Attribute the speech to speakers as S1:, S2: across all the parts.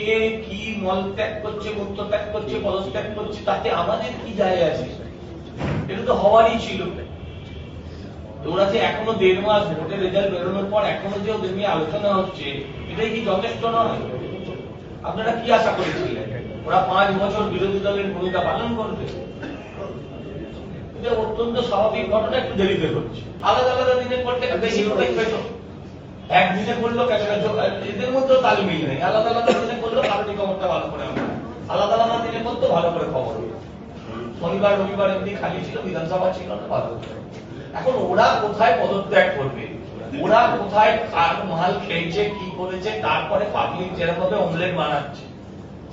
S1: কে কি মল ত্যাগ করছে, মূত্র ত্যাগ করছে, পদত্যাগ করছে, তাতে আমাদের কি যায় আছে? এটা তো হওয়ারই ছিল। ওরা যে এখনো 1.5 মাস ভোটের রেজাল্ট বেরোনোর পর এখনো যে ওদের নিয়ে আলোচনা হচ্ছে, এটাই কি যথেষ্ট নয়? আপনারা কি আশা করেছিলেন ওরা 5 বছর বিরোধী দলের ভূমিকা পালন করবে? এটা অত্যন্ত স্বাভাবিক ঘটনা, একটু দেরিতে হচ্ছে। আলাদা আলাদা দিনে করতে বেশি পেত, একদিনে করলো এদের মধ্যেও তালমিল নেই। আলাদা আলাদা দিনে করলো পার্টি খবরটা ভালো করে, আলাদা আলাদা দিনে করতো ভালো করে খবর। শনিবার রবিবার এমনি খালি ছিল, বিধানসভা ছিল না, ভালো। এখন ওরা কোথায় পদত্যাগ করবে, ওরা কোথায় কার মাল খেয়েছে, কি করেছে, তারপরে পাবলিক যেরকম অমলেট বানাচ্ছে,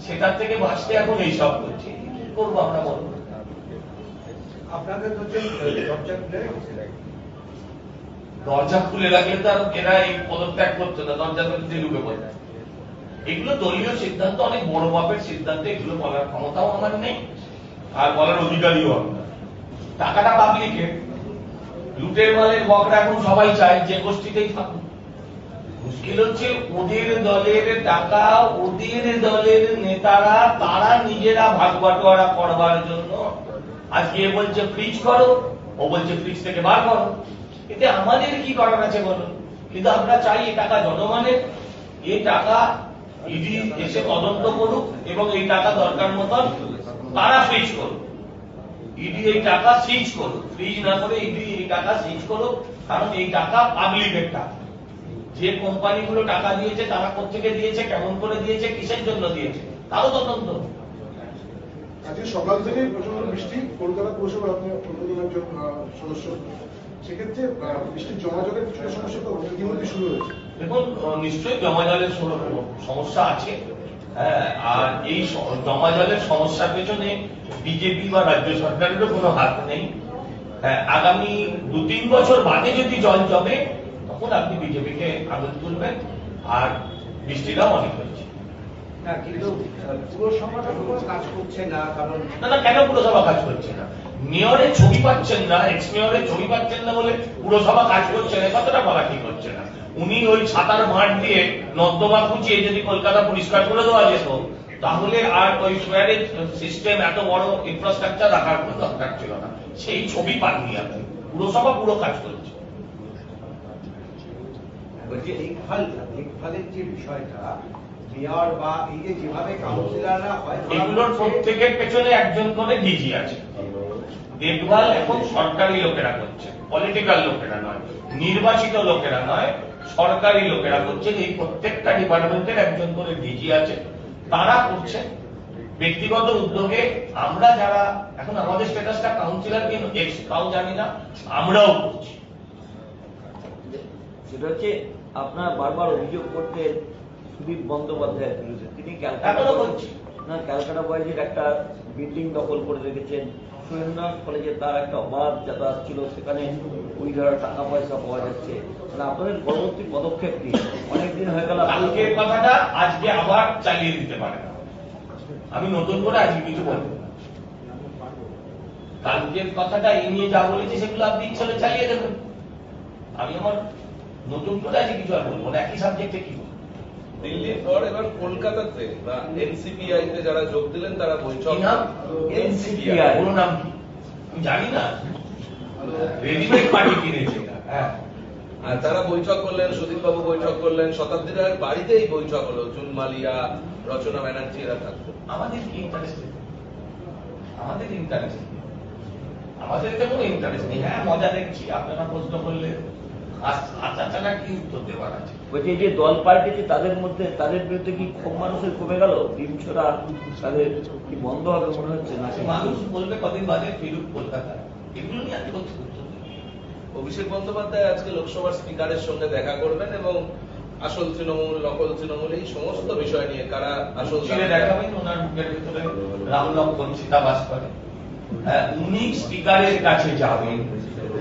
S1: সেটার থেকে বাঁচতে এখন এইসব করছে। কি করবো আমরা, বলবো?
S2: আপনাদের
S1: দরজা খুলে রাখলে তো আর এরা এই পদত্যাগ করছে না, দরজা খুলে ঢুকে পড়ে। এগুলো দলীয় সিদ্ধান্ত, অনেক বড় মাপের সিদ্ধান্ত, এগুলো বলার ক্ষমতাও আমার নেই আর বলার অধিকারীও আমার। টাকাটা পাবলিকের, লুটের মালের বকরা এখন সবাই চায় যে গোষ্ঠীতেই থাকুক। মুশকিল হচ্ছে ওদের দলের টাকা, ওদের দলের নেতারা, তারা নিজেরা ভাগ বাটোয়ারা করবার জন্য আজকে এ বলছে ফ্রিজ করো, ও বলছে ফ্রিজ থেকে বার করো। এতে আমাদের কি করার আছে বলুন? কিন্তু আমরা চাই এই টাকা জনগণের, এই টাকা ইডি এসে তদন্ত করুক এবং এই টাকা দরকার মতন তারা ফ্রিজ করুক। ইডি এই টাকা সিজ করুক, ফ্রিজ না করে ইডি এই টাকা সিজ করুক। কারণ এই টাকা পাবলিকের টাকা। যে কোম্পানিগুলো টাকা দিয়েছে তারা কোথেকে দিয়েছে, কেমন করে দিয়েছে, কিসের জন্য দিয়েছে, তারও তদন্ত।
S2: আজকে সকাল থেকে প্রচন্ড বৃষ্টি, কলকাতা পৌরসভার আপনি অন্যতম একজন সদস্য, সেক্ষেত্রে বৃষ্টির জমা জলের কিছু সমস্যা তো ইতিমধ্যে শুরু হয়েছে।
S1: দেখুন, নিশ্চয়ই জমা জলের সমস্যা আছে, আর এই জমা জলের সমস্যার পেছনে বিজেপি বা রাজ্য সরকারেরও কোনো হাত নেই। আগামী 2-3 বছর বাদে যদি জল জমে, তখন আপনি বিজেপিকে আঙুল তুলবেন। আর বৃষ্টিটাও অনেক হচ্ছে।
S2: কিন্তু পুরসভাটা কোনো কাজ করছে না, কারণ
S1: না, কেন পুরসভা কাজ করছে না? মেয়রের ছবি পাচ্ছেন না, এক্স মেয়রের ছবি পাচ্ছেন না বলে পুরসভা কাজ করছে না, কতটা বলা ঠিক হচ্ছে না। উনি ওই ছাতার মাঠ দিয়ে নর্দমা খুঁচিয়ে যদি কলকাতা পরিষ্কার করে দেওয়া যেত, তাহলে আর ওই সোয়ারেজ সিস্টেম, এত বড় ইনফ্রাস্ট্রাকচার রাখার কোনো দরকার ছিল না। সেই ছবি পাননি আপনি। পুরসভা পুরো কাজ করছে।
S2: বলছি দেখভালের যে বিষয়টা, মেয়র বা এই যে যেভাবে কাউন্সিলররা হয়,
S1: এগুলোর প্রত্যেকের পেছনে একজন করে ডিজি আছে। দেখভাল এখন সরকারি লোকেরা করছে, পলিটিক্যাল লোকেরা নয়, নির্বাচিত লোকেরা নয়, সরকারি লোকেরা করছে। এই প্রত্যেকটা ডিপার্টমেন্টের একজন করে ডিজি আছে, তারা করছে ব্যক্তিগত উদ্যোগে। আমরা যারা এখন আমাদের স্ট্যাটাসটা কাউন্সিলর কিন্তু এক্স তাও জানি না, আমরাও করছি।
S3: সেটা হচ্ছে আপনারা বারবার অভিযোগ করতেন সুদীপ বন্দ্যোপাধ্যায়ের বিরুদ্ধে, তিনি ক্যালকাটা বয়েজের একটা বিল্ডিং দখল করে রেখেছেন। সুরেন্দ্রনাথ কলেজে তার একটা অবাধ যাতায়াত ছিল, সেখানে ওই ধরা টাকা পয়সা পাওয়া যাচ্ছে। মানে আপনাদের পরবর্তী পদক্ষেপ কি? অনেকদিন হয়ে গেল,
S1: কালকের কথাটা আজকে আবার চালিয়ে দিতে পারে না। আমি নতুন করে আজকে কিছু বলবো না। কালকের কথাটা এই নিয়ে যা বলেছি সেগুলো আপনি ইচ্ছে চালিয়ে দেবেন। আমি আমার নতুন করে আজকে কিছু আর বলবো না, একই সাবজেক্টে কি বলবো।
S4: দিল্লির পর এবার কলকাতাতে বা এনসিপিআই তে যারা যোগ দিলেন তারা বৈঠক,
S1: এনসিপিআই পুরো নাম কি আমি জানি না, রেডিমেড পার্টি কিনেছে।
S4: আর তারা বৈঠক করলেন, সুদীপ বাবু বৈঠক করলেন, শতাব্দী রায়ের বাড়িতেই বৈঠক হলো, জুন মালিয়া, রচনা ব্যানার্জি এরা থাকতো।
S1: আমাদের কি ইন্টারেস্ট? আমাদের ইন্টারেস্ট, আমাদের কোনো ইন্টারেস্ট নেই। হ্যাঁ, মজা দেখছি, আপনারা প্রশ্ন করলে আচ্ছা ছাড়া কি উত্তর দেওয়ার আছে?
S3: বলছি যে দল পাল্টেছে তাদের মধ্যে, তাদের বিরুদ্ধে কি খুব মানুষের কমে গেল? ডিমছোড়া তাদের কি বন্ধ হবে মনে হচ্ছে না?
S1: মানুষ বলবে কদিন বাদে ফিরুক কলকাতা, এগুলো নিয়ে আমি উত্তর দেব।
S4: অভিষেক বন্দ্যোপাধ্যায় আজকে লোকসভার স্পিকারের সঙ্গে দেখা করবেন এবং আসল তৃণমূল, নকল তৃণমূল, এই সমস্ত বিষয় নিয়ে কারা আসল
S1: দেখাবেন। ওনার মুখের ভিতরে রাম লক্ষ্মণ সীতা বাস করে। উনি স্পিকারের কাছে যাবেন,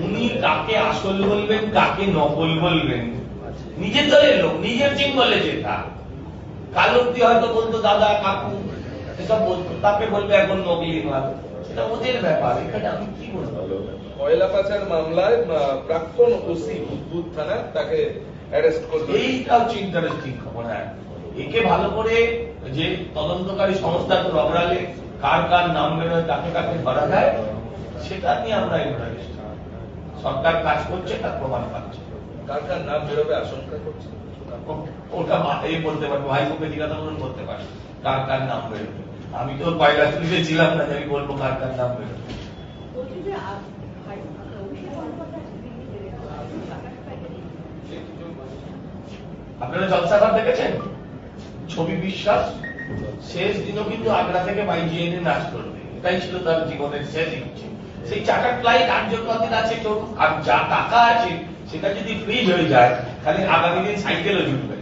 S1: উনি কাকে আসল বলবেন, কাকে নকল বলবেন, নিজের দলের লোক, নিজের চিঙ্গলে যেটা। কাল অব্দি হয়তো বলতো দাদা কাকু এসব বলতো, তাকে বলবে এখন নকলি মাল, সেটা ওদের ব্যাপার। এখানে আমি কি বলবো?
S4: কয়লা পাচার মামলায় প্রাক্তন ওসি বুদ্ধ থানা তাকে অ্যারেস্ট করবে,
S1: এইটা হচ্ছে ইন্টারেস্টিং খবর। একে ভালো করে যে তদন্তকারী সংস্থা রগড়ালে কার কার নাম বেরোয়, কাকে কাকে ধরা যায়, সেটা নিয়ে আমরা ইন্টারেস্ট। সরকার কাজ করছে, তার প্রমাণ পাচ্ছে।
S4: কার কার নাম বেরোবে আশঙ্কা করছে?
S1: ওটা এই বলতে পারবো, ভাইপোকে জিজ্ঞাসা করুন, করতে পারে কার কার নাম বেরোবে। আমি তো পয়লা চুরিতে ছিলাম না যে আমি বলবো কার কার নাম বেরোবে। আপনারা জলসাঘর দেখেছেন? ছবি বিশ্বাস শেষ দিনও কিন্তু আগ্রা থেকে বাইজিএনে নাচ করবে, এটাই ছিল তার জীবনের শেষ ইচ্ছে। সেই চার্টার ফ্লাইট কার্যকরদিন আছে চলুন, আর যা টাকা আছে সেটা যদি ফ্রিজ হয়ে যায়, খালি আগামী দিন সাইকেলও জুটবে।